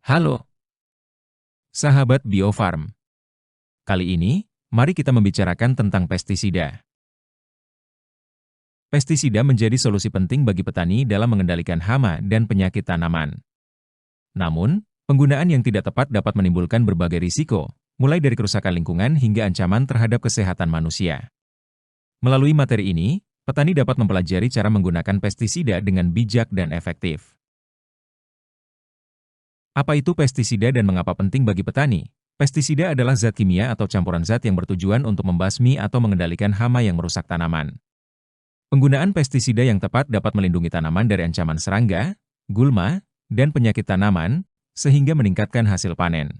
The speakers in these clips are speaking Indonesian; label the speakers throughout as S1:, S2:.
S1: Halo, sahabat Bio Farm. Kali ini, mari kita membicarakan tentang pestisida. Pestisida menjadi solusi penting bagi petani dalam mengendalikan hama dan penyakit tanaman. Namun, penggunaan yang tidak tepat dapat menimbulkan berbagai risiko, mulai dari kerusakan lingkungan hingga ancaman terhadap kesehatan manusia. Melalui materi ini, petani dapat mempelajari cara menggunakan pestisida dengan bijak dan efektif. Apa itu pestisida dan mengapa penting bagi petani? Pestisida adalah zat kimia atau campuran zat yang bertujuan untuk membasmi atau mengendalikan hama yang merusak tanaman. Penggunaan pestisida yang tepat dapat melindungi tanaman dari ancaman serangga, gulma, dan penyakit tanaman, sehingga meningkatkan hasil panen.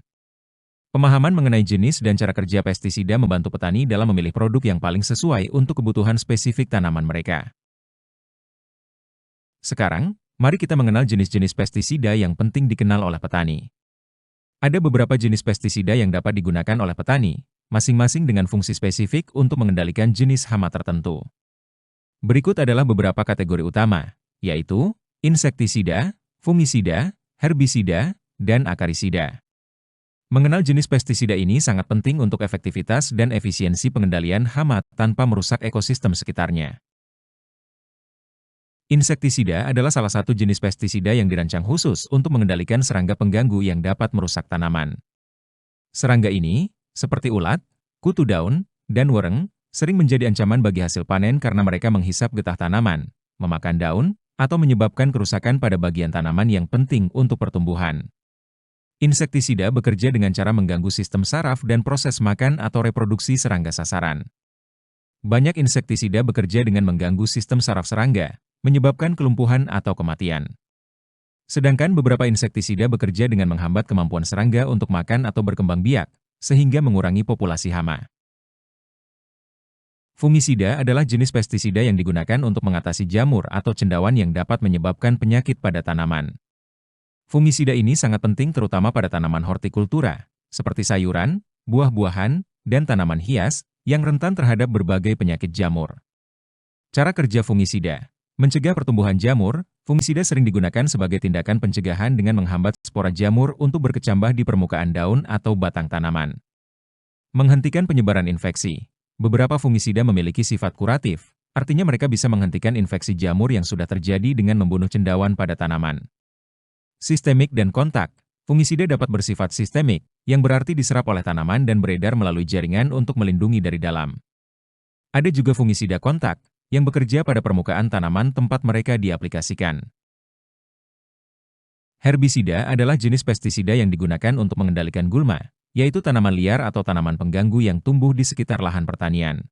S1: Pemahaman mengenai jenis dan cara kerja pestisida membantu petani dalam memilih produk yang paling sesuai untuk kebutuhan spesifik tanaman mereka. Sekarang, mari kita mengenal jenis-jenis pestisida yang penting dikenal oleh petani. Ada beberapa jenis pestisida yang dapat digunakan oleh petani, masing-masing dengan fungsi spesifik untuk mengendalikan jenis hama tertentu. Berikut adalah beberapa kategori utama, yaitu insektisida, fungisida, herbisida, dan akarisida. Mengenal jenis pestisida ini sangat penting untuk efektivitas dan efisiensi pengendalian hama tanpa merusak ekosistem sekitarnya. Insektisida adalah salah satu jenis pestisida yang dirancang khusus untuk mengendalikan serangga pengganggu yang dapat merusak tanaman. Serangga ini, seperti ulat, kutu daun, dan wereng, sering menjadi ancaman bagi hasil panen karena mereka menghisap getah tanaman, memakan daun, atau menyebabkan kerusakan pada bagian tanaman yang penting untuk pertumbuhan. Insektisida bekerja dengan cara mengganggu sistem saraf dan proses makan atau reproduksi serangga sasaran. Banyak insektisida bekerja dengan mengganggu sistem saraf serangga, menyebabkan kelumpuhan atau kematian. Sedangkan beberapa insektisida bekerja dengan menghambat kemampuan serangga untuk makan atau berkembang biak, sehingga mengurangi populasi hama. Fungisida adalah jenis pestisida yang digunakan untuk mengatasi jamur atau cendawan yang dapat menyebabkan penyakit pada tanaman. Fungisida ini sangat penting terutama pada tanaman hortikultura, seperti sayuran, buah-buahan, dan tanaman hias, yang rentan terhadap berbagai penyakit jamur. Cara kerja fungisida. Mencegah pertumbuhan jamur, fungisida sering digunakan sebagai tindakan pencegahan dengan menghambat spora jamur untuk berkecambah di permukaan daun atau batang tanaman. Menghentikan penyebaran infeksi. Beberapa fungisida memiliki sifat kuratif, artinya mereka bisa menghentikan infeksi jamur yang sudah terjadi dengan membunuh cendawan pada tanaman. Sistemik dan kontak. Fungisida dapat bersifat sistemik, yang berarti diserap oleh tanaman dan beredar melalui jaringan untuk melindungi dari dalam. Ada juga fungisida kontak, yang bekerja pada permukaan tanaman tempat mereka diaplikasikan. Herbisida adalah jenis pestisida yang digunakan untuk mengendalikan gulma, yaitu tanaman liar atau tanaman pengganggu yang tumbuh di sekitar lahan pertanian.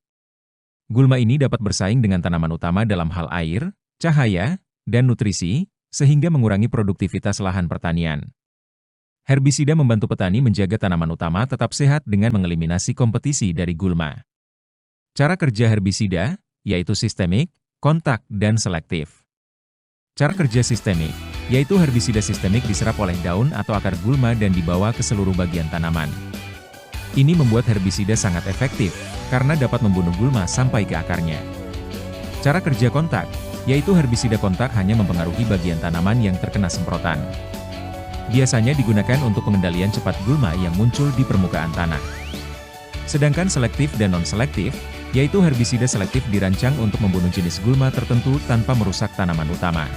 S1: Gulma ini dapat bersaing dengan tanaman utama dalam hal air, cahaya, dan nutrisi, sehingga mengurangi produktivitas lahan pertanian. Herbisida membantu petani menjaga tanaman utama tetap sehat dengan mengeliminasi kompetisi dari gulma. Cara kerja herbisida, yaitu sistemik, kontak, dan selektif. Cara kerja sistemik, yaitu herbisida sistemik diserap oleh daun atau akar gulma dan dibawa ke seluruh bagian tanaman. Ini membuat herbisida sangat efektif, karena dapat membunuh gulma sampai ke akarnya. Cara kerja kontak, yaitu herbisida kontak hanya mempengaruhi bagian tanaman yang terkena semprotan. Biasanya digunakan untuk pengendalian cepat gulma yang muncul di permukaan tanah. Sedangkan selektif dan non-selektif, yaitu herbisida selektif dirancang untuk membunuh jenis gulma tertentu tanpa merusak tanaman utama.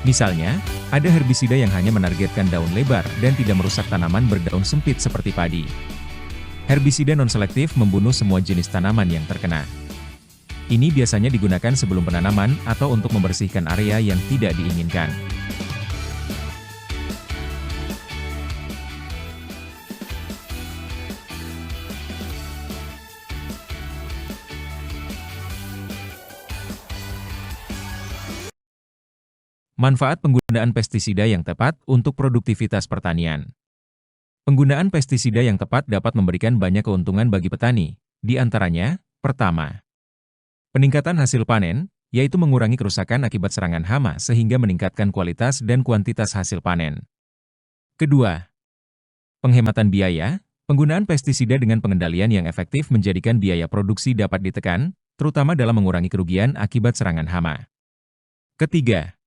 S1: Misalnya, ada herbisida yang hanya menargetkan daun lebar dan tidak merusak tanaman berdaun sempit seperti padi. Herbisida non-selektif membunuh semua jenis tanaman yang terkena. Ini biasanya digunakan sebelum penanaman atau untuk membersihkan area yang tidak diinginkan. Manfaat penggunaan pestisida yang tepat untuk produktivitas pertanian. Penggunaan pestisida yang tepat dapat memberikan banyak keuntungan bagi petani, di antaranya, pertama, peningkatan hasil panen, yaitu mengurangi kerusakan akibat serangan hama sehingga meningkatkan kualitas dan kuantitas hasil panen. Kedua, penghematan biaya. Penggunaan pestisida dengan pengendalian yang efektif menjadikan biaya produksi dapat ditekan, terutama dalam mengurangi kerugian akibat serangan hama. Ketiga,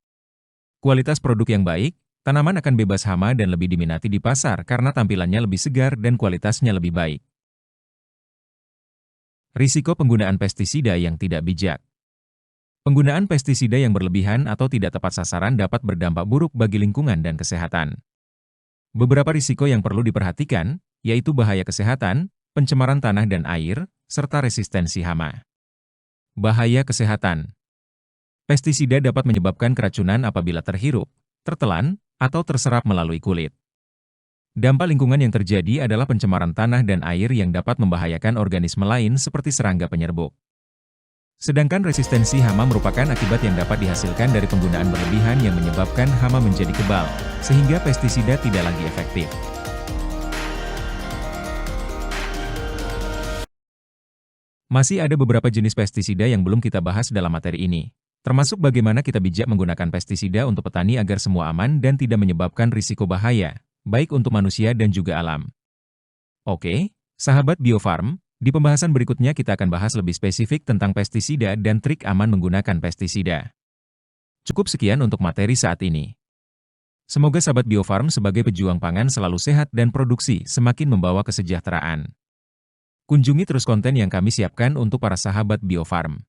S1: kualitas produk yang baik. Tanaman akan bebas hama dan lebih diminati di pasar karena tampilannya lebih segar dan kualitasnya lebih baik. Risiko penggunaan pestisida yang tidak bijak. Penggunaan pestisida yang berlebihan atau tidak tepat sasaran dapat berdampak buruk bagi lingkungan dan kesehatan. Beberapa risiko yang perlu diperhatikan, yaitu bahaya kesehatan, pencemaran tanah dan air, serta resistensi hama. Bahaya kesehatan. Pestisida dapat menyebabkan keracunan apabila terhirup, tertelan, atau terserap melalui kulit. Dampak lingkungan yang terjadi adalah pencemaran tanah dan air yang dapat membahayakan organisme lain seperti serangga penyerbuk. Sedangkan resistensi hama merupakan akibat yang dapat dihasilkan dari penggunaan berlebihan yang menyebabkan hama menjadi kebal, sehingga pestisida tidak lagi efektif. Masih ada beberapa jenis pestisida yang belum kita bahas dalam materi ini, termasuk bagaimana kita bijak menggunakan pestisida untuk petani agar semua aman dan tidak menyebabkan risiko bahaya, baik untuk manusia dan juga alam. Oke, sahabat Bio Farm, di pembahasan berikutnya kita akan bahas lebih spesifik tentang pestisida dan trik aman menggunakan pestisida. Cukup sekian untuk materi saat ini. Semoga sahabat Bio Farm sebagai pejuang pangan selalu sehat dan produksi semakin membawa kesejahteraan. Kunjungi terus konten yang kami siapkan untuk para sahabat Bio Farm.